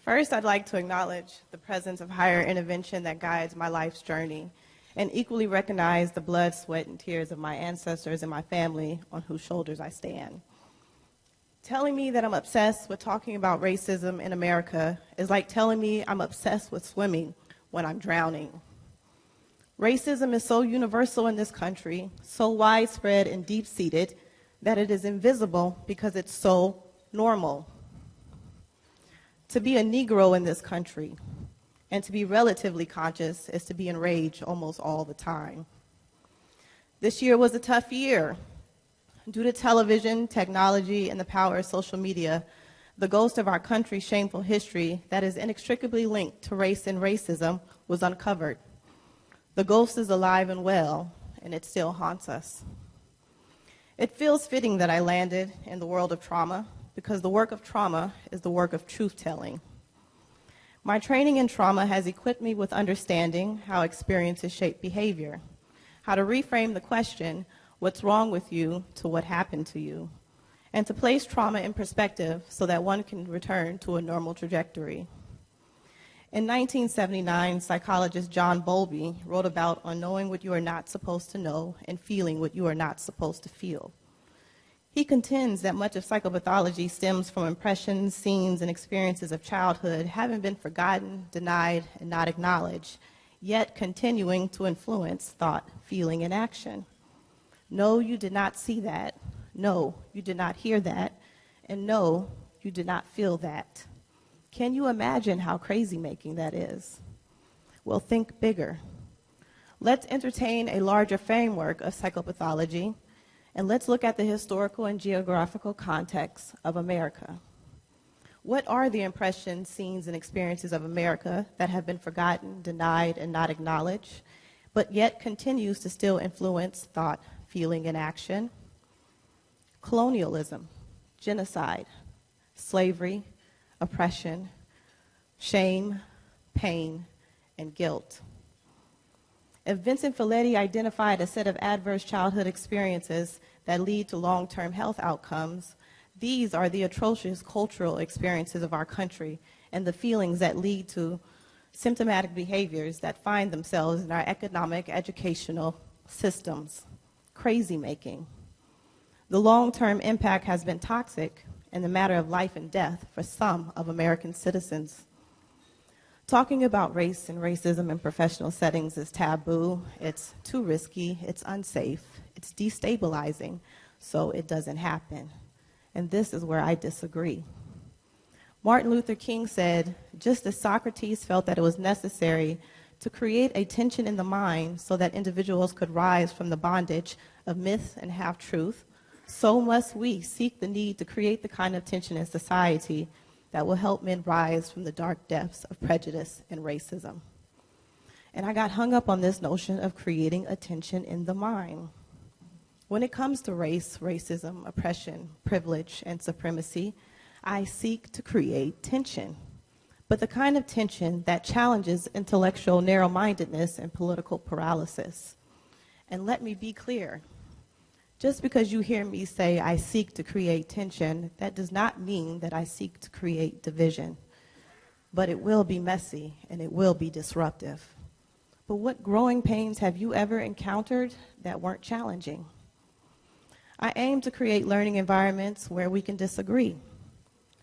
First, I'd like to acknowledge the presence of higher intervention that guides my life's journey, and equally recognize the blood, sweat, and tears of my ancestors and my family on whose shoulders I stand. Telling me that I'm obsessed with talking about racism in America is like telling me I'm obsessed with swimming when I'm drowning. Racism is so universal in this country, so widespread and deep-seated, that it is invisible because it's so normal. To be a Negro in this country and to be relatively conscious is to be enraged almost all the time. This year was a tough year. Due to television, technology, and the power of social media, the ghost of our country's shameful history that is inextricably linked to race and racism was uncovered. The ghost is alive and well, and it still haunts us. It feels fitting that I landed in the world of trauma, because the work of trauma is the work of truth-telling. My training in trauma has equipped me with understanding how experiences shape behavior, how to reframe the question, what's wrong with you, to what happened to you, and to place trauma in perspective so that one can return to a normal trajectory. In 1979, psychologist John Bowlby wrote about on knowing what you are not supposed to know and feeling what you are not supposed to feel. He contends that much of psychopathology stems from impressions, scenes, and experiences of childhood having been forgotten, denied, and not acknowledged, yet continuing to influence thought, feeling, and action. No, you did not see that. No, you did not hear that. And no, you did not feel that. Can you imagine how crazy-making that is? Well, think bigger. Let's entertain a larger framework of psychopathology, and let's look at the historical and geographical context of America. What are the impressions, scenes, and experiences of America that have been forgotten, denied, and not acknowledged, but yet continues to still influence thought, feeling, and action? Colonialism, genocide, slavery, oppression, shame, pain, and guilt. If Vincent Felitti identified a set of adverse childhood experiences that lead to long-term health outcomes, these are the atrocious cultural experiences of our country and the feelings that lead to symptomatic behaviors that find themselves in our economic, educational systems. Crazy-making. The long-term impact has been toxic in the matter of life and death for some of American citizens. Talking about race and racism in professional settings is taboo, it's too risky, it's unsafe, it's destabilizing, so it doesn't happen. And this is where I disagree. Martin Luther King said, just as Socrates felt that it was necessary to create a tension in the mind so that individuals could rise from the bondage of myth and half-truth, so must we seek the need to create the kind of tension in society that will help men rise from the dark depths of prejudice and racism. And I got hung up on this notion of creating a tension in the mind. When it comes to race, racism, oppression, privilege, and supremacy, I seek to create tension, but the kind of tension that challenges intellectual narrow-mindedness and political paralysis. And let me be clear. Just because you hear me say I seek to create tension, that does not mean that I seek to create division. But it will be messy and it will be disruptive. But what growing pains have you ever encountered that weren't challenging? I aim to create learning environments where we can disagree,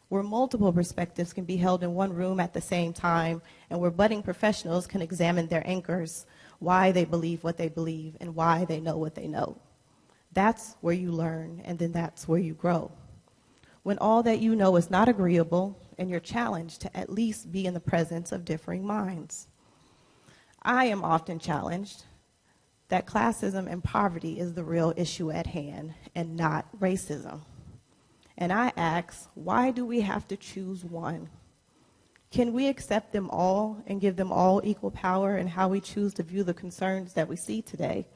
where multiple perspectives can be held in one room at the same time, and where budding professionals can examine their anchors, why they believe what they believe, and why they know what they know. That's where you learn, and then that's where you grow. When all that you know is not agreeable, and you're challenged to at least be in the presence of differing minds. I am often challenged that classism and poverty is the real issue at hand, and not racism. And I ask, why do we have to choose one? Can we accept them all and give them all equal power in how we choose to view the concerns that we see today?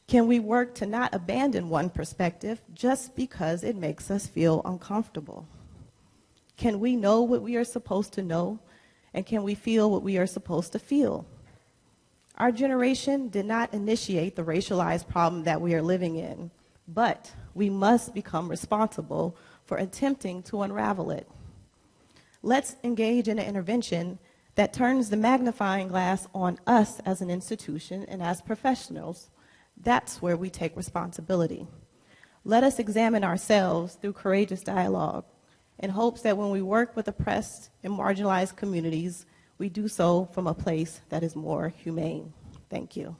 Can we work to not abandon one perspective just because it makes us feel uncomfortable? Can we know what we are supposed to know, and can we feel what we are supposed to feel? Our generation did not initiate the racialized problem that we are living in, but we must become responsible for attempting to unravel it. Let's engage in an intervention that turns the magnifying glass on us as an institution and as professionals. That's where we take responsibility. Let us examine ourselves through courageous dialogue in hopes that when we work with oppressed and marginalized communities, we do so from a place that is more humane. Thank you.